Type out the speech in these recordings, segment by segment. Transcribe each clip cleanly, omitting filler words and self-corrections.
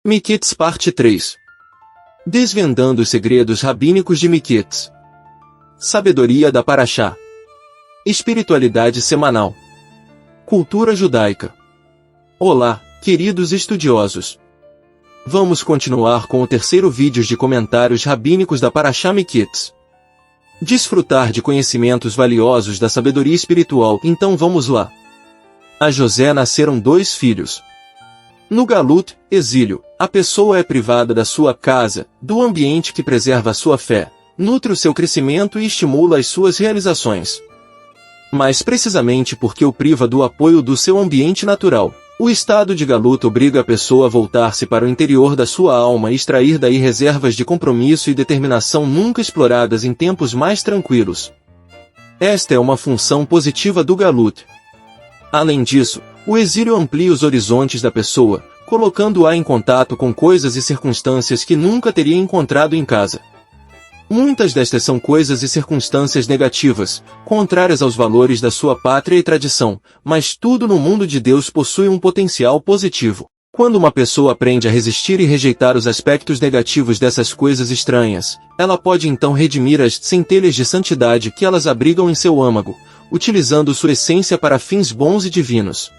Miquetes Parte 3. Desvendando os segredos rabínicos de Miquetes. Sabedoria da Paraxá. Espiritualidade semanal. Cultura judaica. Olá, queridos estudiosos. Vamos continuar com o terceiro vídeo de comentários rabínicos da Paraxá Miquetes. Desfrutar de conhecimentos valiosos da sabedoria espiritual, então vamos lá. A José nasceram 2 filhos. No Galut, exílio, a pessoa é privada da sua casa, do ambiente que preserva a sua fé, nutre o seu crescimento e estimula as suas realizações. Mas precisamente porque o priva do apoio do seu ambiente natural, o estado de Galut obriga a pessoa a voltar-se para o interior da sua alma e extrair daí reservas de compromisso e determinação nunca exploradas em tempos mais tranquilos. Esta é uma função positiva do Galut. Além disso, o exílio amplia os horizontes da pessoa, colocando-a em contato com coisas e circunstâncias que nunca teria encontrado em casa. Muitas destas são coisas e circunstâncias negativas, contrárias aos valores da sua pátria e tradição, mas tudo no mundo de Deus possui um potencial positivo. Quando uma pessoa aprende a resistir e rejeitar os aspectos negativos dessas coisas estranhas, ela pode então redimir as centelhas de santidade que elas abrigam em seu âmago, utilizando sua essência para fins bons e divinos.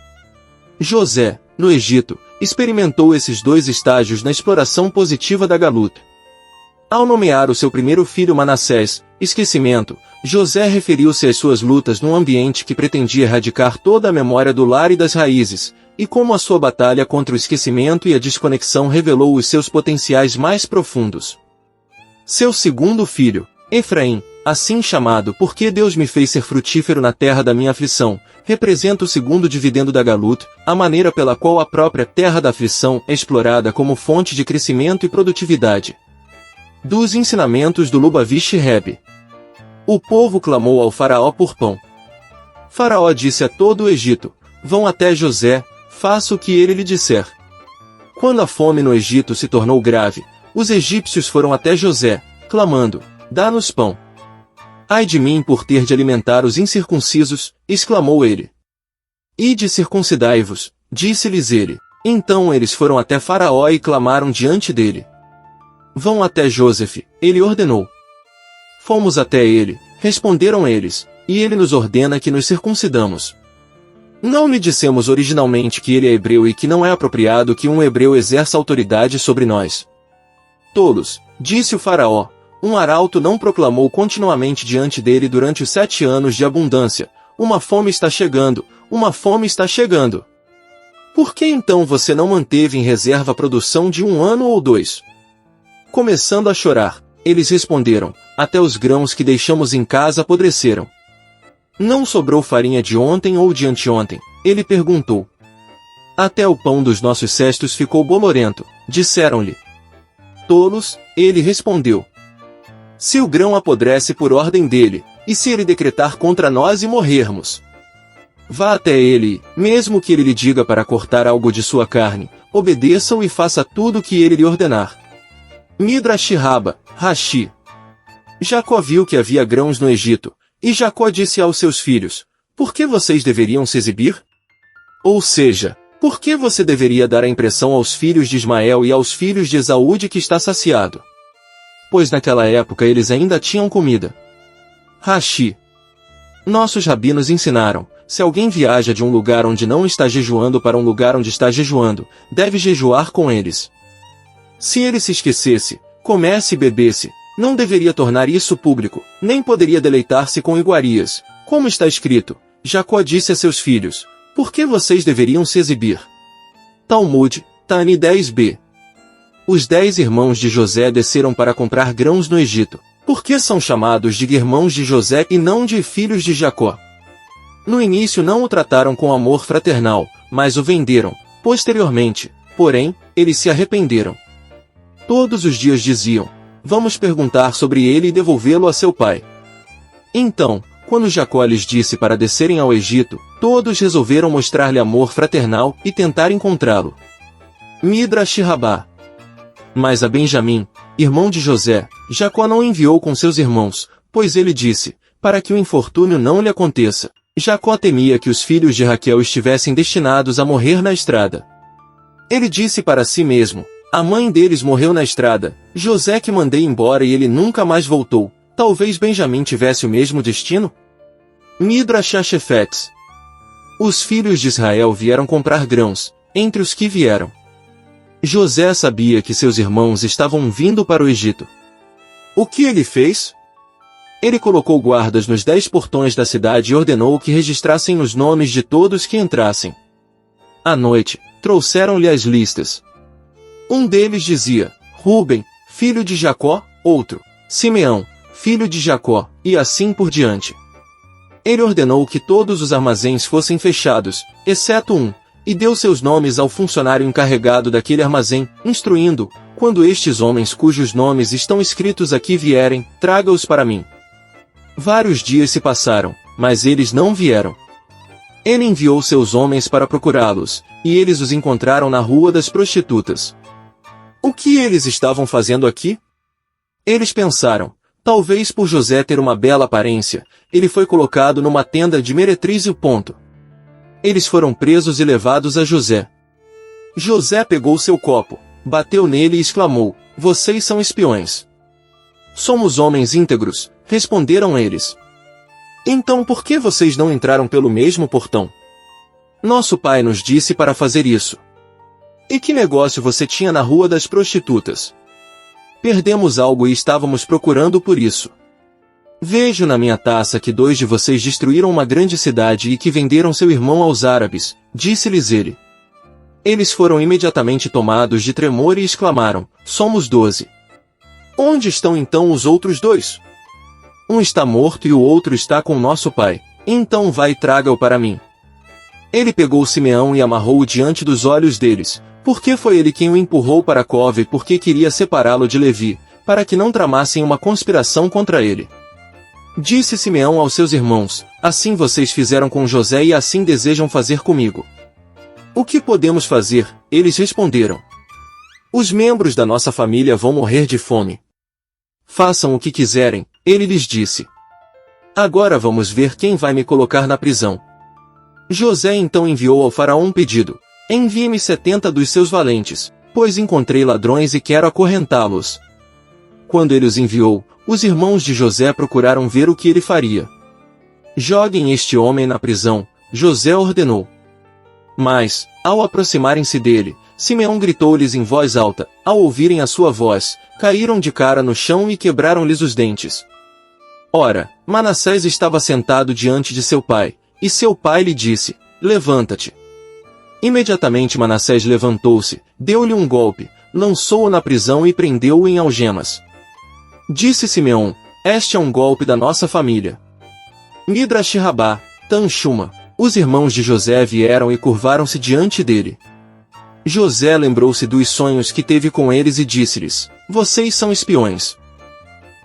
José, no Egito, experimentou esses 2 estágios na exploração positiva da Galut. Ao nomear o seu primeiro filho Manassés, esquecimento, José referiu-se às suas lutas num ambiente que pretendia erradicar toda a memória do lar e das raízes, e como a sua batalha contra o esquecimento e a desconexão revelou os seus potenciais mais profundos. Seu segundo filho, Efraim, assim chamado porque Deus me fez ser frutífero na terra da minha aflição, representa o segundo dividendo da Galut, a maneira pela qual a própria terra da aflição é explorada como fonte de crescimento e produtividade. Dos ensinamentos do Lubavitch Rebbe. O povo clamou ao faraó por pão. Faraó disse a todo o Egito: vão até José, faça o que ele lhe disser. Quando a fome no Egito se tornou grave, os egípcios foram até José, clamando: dá-nos pão. Ai de mim por ter de alimentar os incircuncisos, exclamou ele. Ide circuncidai-vos, disse-lhes ele. Então eles foram até Faraó e clamaram diante dele. Vão até Joseph, ele ordenou. Fomos até ele, responderam eles, e ele nos ordena que nos circuncidamos. Não lhe dissemos originalmente que ele é hebreu e que não é apropriado que um hebreu exerça autoridade sobre nós. Tolos, disse o Faraó. Um arauto não proclamou continuamente diante dele durante os 7 anos de abundância: uma fome está chegando, uma fome está chegando. Por que então você não manteve em reserva a produção de 1 ano ou 2? Começando a chorar, eles responderam: até os grãos que deixamos em casa apodreceram. Não sobrou farinha de ontem ou de anteontem? Ele perguntou. Até o pão dos nossos cestos ficou bolorento, disseram-lhe. Tolos, ele respondeu. Se o grão apodrece por ordem dele, e se ele decretar contra nós e morrermos? Vá até ele, mesmo que ele lhe diga para cortar algo de sua carne, obedeça-o e faça tudo o que ele lhe ordenar. Midrash Rabba, Rashi. Jacó viu que havia grãos no Egito, e Jacó disse aos seus filhos: por que vocês deveriam se exibir? Ou seja, por que você deveria dar a impressão aos filhos de Ismael e aos filhos de Esaú de que está saciado? Pois naquela época eles ainda tinham comida. Rashi. Nossos rabinos ensinaram: se alguém viaja de um lugar onde não está jejuando para um lugar onde está jejuando, deve jejuar com eles. Se ele se esquecesse, comesse e bebesse, não deveria tornar isso público, nem poderia deleitar-se com iguarias. Como está escrito, Jacó disse a seus filhos: por que vocês deveriam se exibir? Talmud, Tani 10b. Os 10 irmãos de José desceram para comprar grãos no Egito. Por que são chamados de irmãos de José e não de filhos de Jacó? No início não o trataram com amor fraternal, mas o venderam. Posteriormente, porém, eles se arrependeram. Todos os dias diziam: vamos perguntar sobre ele e devolvê-lo a seu pai. Então, quando Jacó lhes disse para descerem ao Egito, todos resolveram mostrar-lhe amor fraternal e tentar encontrá-lo. Midrash Rabá. Mas a Benjamim, irmão de José, Jacó não enviou com seus irmãos, pois ele disse: para que o infortúnio não lhe aconteça. Jacó temia que os filhos de Raquel estivessem destinados a morrer na estrada. Ele disse para si mesmo: A mãe deles morreu na estrada, José que mandei embora e ele nunca mais voltou. Talvez Benjamim tivesse o mesmo destino? Midrash Hashefetz. Os filhos de Israel vieram comprar grãos, entre os que vieram. José sabia que seus irmãos estavam vindo para o Egito. O que ele fez? Ele colocou guardas nos 10 portões da cidade e ordenou que registrassem os nomes de todos que entrassem. À noite, trouxeram-lhe as listas. Um deles dizia, Ruben, filho de Jacó, outro, Simeão, filho de Jacó, e assim por diante. Ele ordenou que todos os armazéns fossem fechados, exceto um, e deu seus nomes ao funcionário encarregado daquele armazém, instruindo, quando estes homens cujos nomes estão escritos aqui vierem, traga-os para mim. Vários dias se passaram, mas eles não vieram. Ele enviou seus homens para procurá-los, e eles os encontraram na rua das prostitutas. O que eles estavam fazendo aqui? Eles pensaram, talvez por José ter uma bela aparência, ele foi colocado numa tenda de meretriz e ponto. Eles foram presos e levados a José. José pegou seu copo, bateu nele e exclamou, vocês são espiões. Somos homens íntegros, responderam eles. Então por que vocês não entraram pelo mesmo portão? Nosso pai nos disse para fazer isso. E que negócio você tinha na rua das prostitutas? Perdemos algo e estávamos procurando por isso. Vejo na minha taça que 2 de vocês destruíram uma grande cidade e que venderam seu irmão aos árabes, disse-lhes ele. Eles foram imediatamente tomados de tremor e exclamaram, somos 12. Onde estão então os outros 2? Um está morto e o outro está com nosso pai, então vai e traga-o para mim. Ele pegou Simeão e amarrou-o diante dos olhos deles, porque foi ele quem o empurrou para a cova e porque queria separá-lo de Levi, para que não tramassem uma conspiração contra ele. Disse Simeão aos seus irmãos, assim vocês fizeram com José e assim desejam fazer comigo. O que podemos fazer? Eles responderam. Os membros da nossa família vão morrer de fome. Façam o que quiserem, ele lhes disse. Agora vamos ver quem vai me colocar na prisão. José então enviou ao faraó um pedido. Envie-me 70 dos seus valentes, pois encontrei ladrões e quero acorrentá-los. Quando ele os enviou, os irmãos de José procuraram ver o que ele faria. Joguem este homem na prisão, José ordenou. Mas, ao aproximarem-se dele, Simeão gritou-lhes em voz alta, ao ouvirem a sua voz, caíram de cara no chão e quebraram-lhes os dentes. Ora, Manassés estava sentado diante de seu pai, e seu pai lhe disse, levanta-te. Imediatamente Manassés levantou-se, deu-lhe um golpe, lançou-o na prisão e prendeu-o em algemas. Disse Simeão, este é um golpe da nossa família. Midrash Rabá, Tanshuma, os irmãos de José vieram e curvaram-se diante dele. José lembrou-se dos sonhos que teve com eles e disse-lhes, vocês são espiões.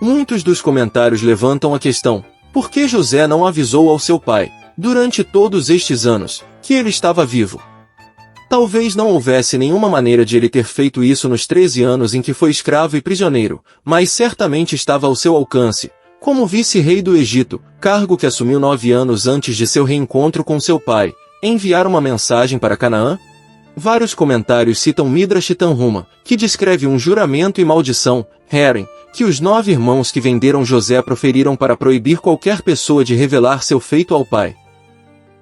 Muitos dos comentários levantam a questão, por que José não avisou ao seu pai, durante todos estes anos, que ele estava vivo? Talvez não houvesse nenhuma maneira de ele ter feito isso nos 13 anos em que foi escravo e prisioneiro, mas certamente estava ao seu alcance, como vice-rei do Egito, cargo que assumiu 9 anos antes de seu reencontro com seu pai, enviar uma mensagem para Canaã? Vários comentários citam Midrash Tanhuma, que descreve um juramento e maldição, Herem, que os 9 irmãos que venderam José proferiram para proibir qualquer pessoa de revelar seu feito ao pai.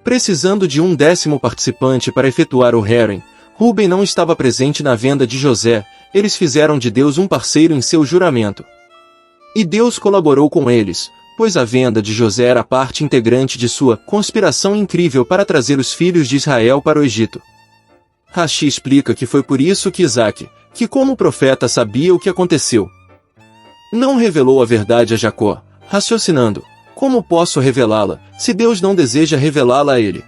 Precisando de um 10º participante para efetuar o Herem, Ruben não estava presente na venda de José, eles fizeram de Deus um parceiro em seu juramento. E Deus colaborou com eles, pois a venda de José era parte integrante de sua conspiração incrível para trazer os filhos de Israel para o Egito. Rashi explica que foi por isso que Isaac, que como profeta sabia o que aconteceu, não revelou a verdade a Jacó, raciocinando, como posso revelá-la, se Deus não deseja revelá-la a ele?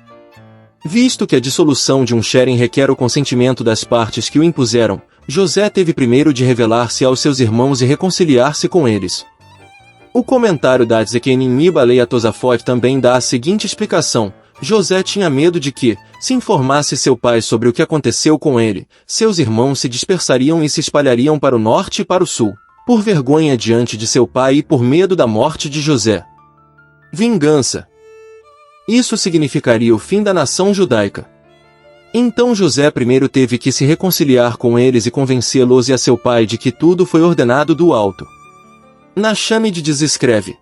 Visto que a dissolução de um Sherem requer o consentimento das partes que o impuseram, José teve primeiro de revelar-se aos seus irmãos e reconciliar-se com eles. O comentário da Tzedek Mibalei Atosafot também dá a seguinte explicação, José tinha medo de que, se informasse seu pai sobre o que aconteceu com ele, seus irmãos se dispersariam e se espalhariam para o norte e para o sul, por vergonha diante de seu pai e por medo da morte de José. Vingança. Isso significaria o fim da nação judaica. Então José primeiro teve que se reconciliar com eles e convencê-los e a seu pai de que tudo foi ordenado do alto. Nachamide descreve: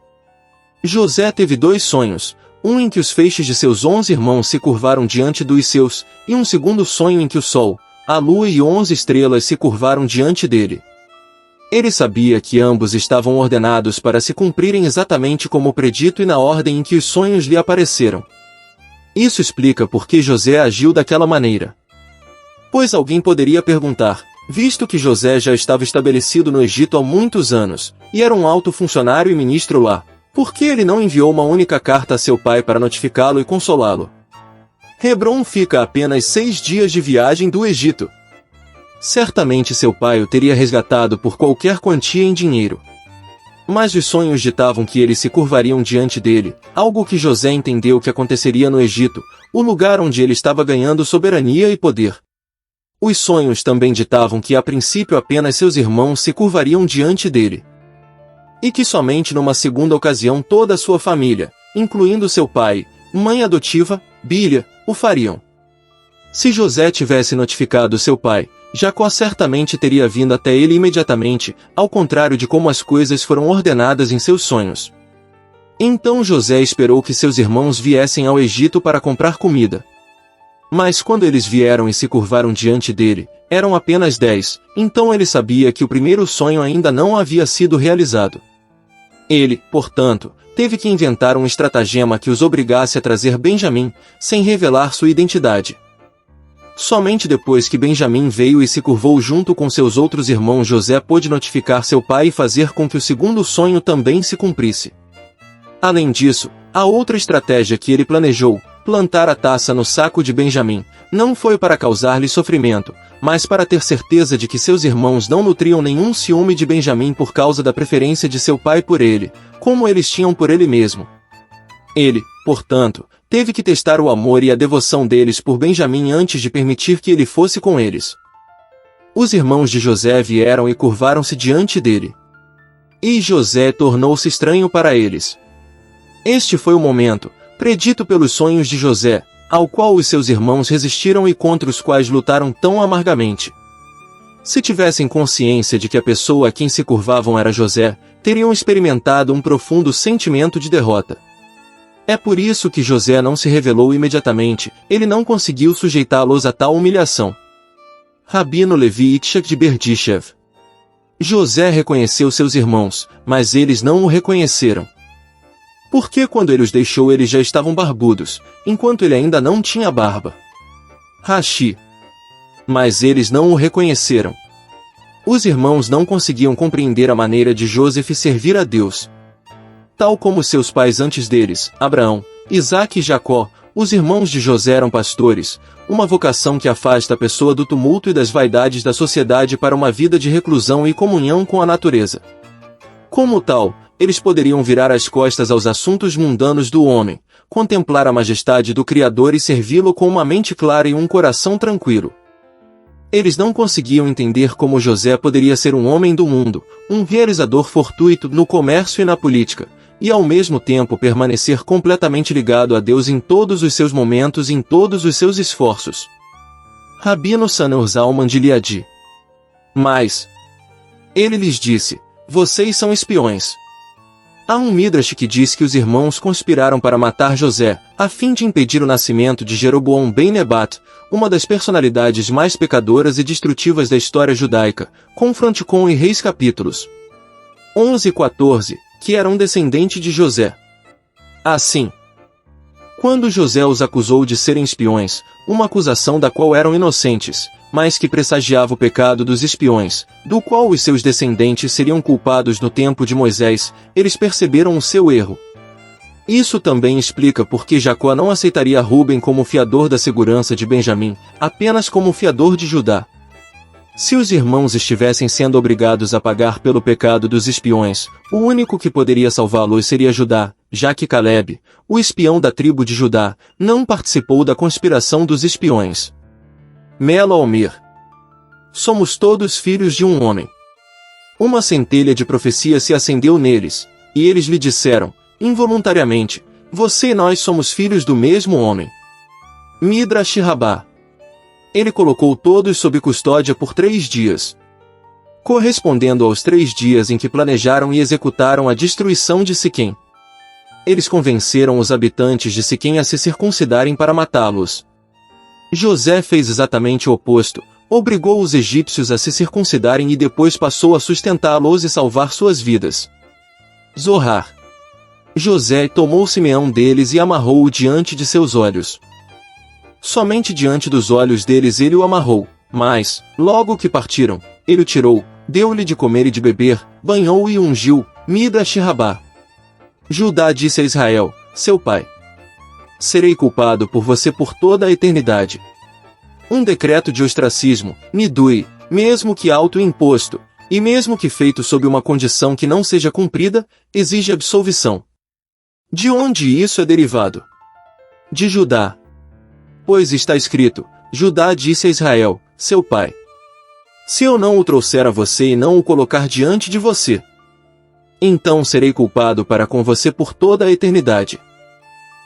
José teve 2 sonhos, um em que os feixes de seus 11 irmãos se curvaram diante dos seus, e um segundo sonho em que o sol, a lua e 11 estrelas se curvaram diante dele. Ele sabia que ambos estavam ordenados para se cumprirem exatamente como predito e na ordem em que os sonhos lhe apareceram. Isso explica por que José agiu daquela maneira. Pois alguém poderia perguntar, visto que José já estava estabelecido no Egito há muitos anos, e era um alto funcionário e ministro lá, por que ele não enviou uma única carta a seu pai para notificá-lo e consolá-lo? Hebrom fica a apenas 6 dias de viagem do Egito. Certamente seu pai o teria resgatado por qualquer quantia em dinheiro. Mas os sonhos ditavam que eles se curvariam diante dele, algo que José entendeu que aconteceria no Egito, o lugar onde ele estava ganhando soberania e poder. Os sonhos também ditavam que a princípio apenas seus irmãos se curvariam diante dele. E que somente numa segunda ocasião toda a sua família, incluindo seu pai, mãe adotiva, Bilha, o fariam. Se José tivesse notificado seu pai, Jacó certamente teria vindo até ele imediatamente, ao contrário de como as coisas foram ordenadas em seus sonhos. Então José esperou que seus irmãos viessem ao Egito para comprar comida. Mas quando eles vieram e se curvaram diante dele, eram apenas 10, então ele sabia que o primeiro sonho ainda não havia sido realizado. Ele, portanto, teve que inventar um estratagema que os obrigasse a trazer Benjamim, sem revelar sua identidade. Somente depois que Benjamim veio e se curvou junto com seus outros irmãos, José pôde notificar seu pai e fazer com que o segundo sonho também se cumprisse. Além disso, a outra estratégia que ele planejou, plantar a taça no saco de Benjamim, não foi para causar-lhe sofrimento, mas para ter certeza de que seus irmãos não nutriam nenhum ciúme de Benjamim por causa da preferência de seu pai por ele, como eles tinham por ele mesmo. Ele, portanto, teve que testar o amor e a devoção deles por Benjamim antes de permitir que ele fosse com eles. Os irmãos de José vieram e curvaram-se diante dele. E José tornou-se estranho para eles. Este foi o momento, predito pelos sonhos de José, ao qual os seus irmãos resistiram e contra os quais lutaram tão amargamente. Se tivessem consciência de que a pessoa a quem se curvavam era José, teriam experimentado um profundo sentimento de derrota. É por isso que José não se revelou imediatamente, ele não conseguiu sujeitá-los a tal humilhação. Rabino Levi Yitzhak de Berdishev. José reconheceu seus irmãos, mas eles não o reconheceram. Porque quando ele os deixou eles já estavam barbudos, enquanto ele ainda não tinha barba. Rashi. Mas eles não o reconheceram. Os irmãos não conseguiam compreender a maneira de José servir a Deus. Tal como seus pais antes deles, Abraão, Isaque e Jacó, os irmãos de José eram pastores, uma vocação que afasta a pessoa do tumulto e das vaidades da sociedade para uma vida de reclusão e comunhão com a natureza. Como tal, eles poderiam virar as costas aos assuntos mundanos do homem, contemplar a majestade do Criador e servi-lo com uma mente clara e um coração tranquilo. Eles não conseguiam entender como José poderia ser um homem do mundo, um realizador fortuito no comércio e na política, e ao mesmo tempo permanecer completamente ligado a Deus em todos os seus momentos e em todos os seus esforços. Rabino Sanur Zalman de Liadi. Mas ele lhes disse, vocês são espiões. Há um Midrash que diz que os irmãos conspiraram para matar José, a fim de impedir o nascimento de Jeroboão ben Nebat, uma das personalidades mais pecadoras e destrutivas da história judaica, confronte com e Reis capítulos 11 e 14, que era um descendente de José. Assim, quando José os acusou de serem espiões, uma acusação da qual eram inocentes, mas que pressagiava o pecado dos espiões, do qual os seus descendentes seriam culpados no tempo de Moisés, eles perceberam o seu erro. Isso também explica por que Jacó não aceitaria Ruben como fiador da segurança de Benjamim, apenas como fiador de Judá. Se os irmãos estivessem sendo obrigados a pagar pelo pecado dos espiões, o único que poderia salvá-los seria Judá, já que Caleb, o espião da tribo de Judá, não participou da conspiração dos espiões. Melo Almir. Somos todos filhos de um homem. Uma centelha de profecia se acendeu neles, e eles lhe disseram, involuntariamente, você e nós somos filhos do mesmo homem. Midrash Rabbah. Ele colocou todos sob custódia por 3 dias, correspondendo aos 3 dias em que planejaram e executaram a destruição de Siquém. Eles convenceram os habitantes de Siquém a se circuncidarem para matá-los. José fez exatamente o oposto, obrigou os egípcios a se circuncidarem e depois passou a sustentá-los e salvar suas vidas. Zohar. José tomou Simeão deles e amarrou-o diante de seus olhos. Somente diante dos olhos deles ele o amarrou, mas, logo que partiram, ele o tirou, deu-lhe de comer e de beber, banhou-o e ungiu, Midrash Rabá. Judá disse a Israel, seu pai: serei culpado por você por toda a eternidade. Um decreto de ostracismo, nidui, mesmo que autoimposto, e mesmo que feito sob uma condição que não seja cumprida, exige absolvição. De onde isso é derivado? De Judá. Pois está escrito, Judá disse a Israel, seu pai: se eu não o trouxer a você e não o colocar diante de você, então serei culpado para com você por toda a eternidade.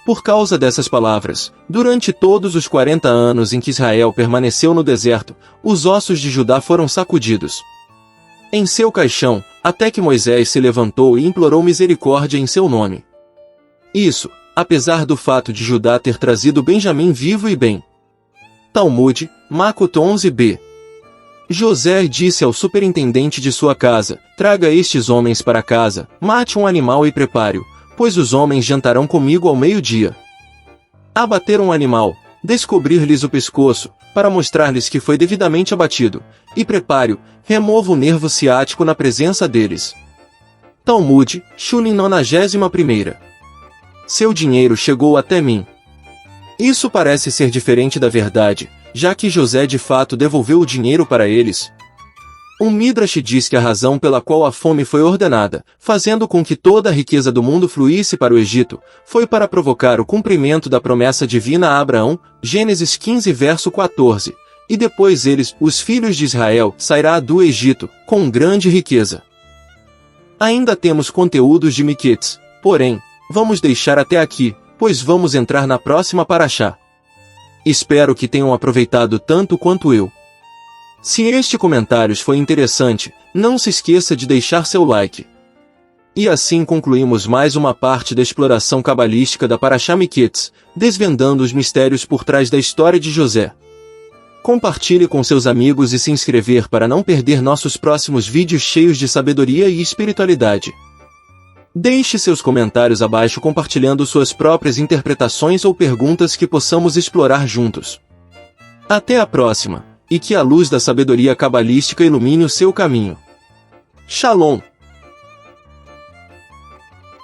Por causa dessas palavras, durante todos os 40 anos em que Israel permaneceu no deserto, os ossos de Judá foram sacudidos em seu caixão, até que Moisés se levantou e implorou misericórdia em seu nome. Isso, apesar do fato de Judá ter trazido Benjamim vivo e bem. Talmud, Makot 11b. José disse ao superintendente de sua casa, traga estes homens para casa, mate um animal e prepare-o, pois os homens jantarão comigo ao meio-dia. Abater um animal, descobrir-lhes o pescoço, para mostrar-lhes que foi devidamente abatido, e prepare-o, remova o nervo ciático na presença deles. Talmud, Shulin 91ª. Seu dinheiro chegou até mim. Isso parece ser diferente da verdade, já que José de fato devolveu o dinheiro para eles. Um Midrash diz que a razão pela qual a fome foi ordenada, fazendo com que toda a riqueza do mundo fluísse para o Egito, foi para provocar o cumprimento da promessa divina a Abraão, Gênesis 15 verso 14, e depois eles, os filhos de Israel, sairá do Egito, com grande riqueza. Ainda temos conteúdos de Miquetes, porém, vamos deixar até aqui, pois vamos entrar na próxima paraxá. Espero que tenham aproveitado tanto quanto eu. Se este comentário foi interessante, não se esqueça de deixar seu like. E assim concluímos mais uma parte da exploração cabalística da Paraxá Miquetes, desvendando os mistérios por trás da história de José. Compartilhe com seus amigos e se inscrever para não perder nossos próximos vídeos cheios de sabedoria e espiritualidade. Deixe seus comentários abaixo compartilhando suas próprias interpretações ou perguntas que possamos explorar juntos. Até a próxima, e que a luz da sabedoria cabalística ilumine o seu caminho. Shalom!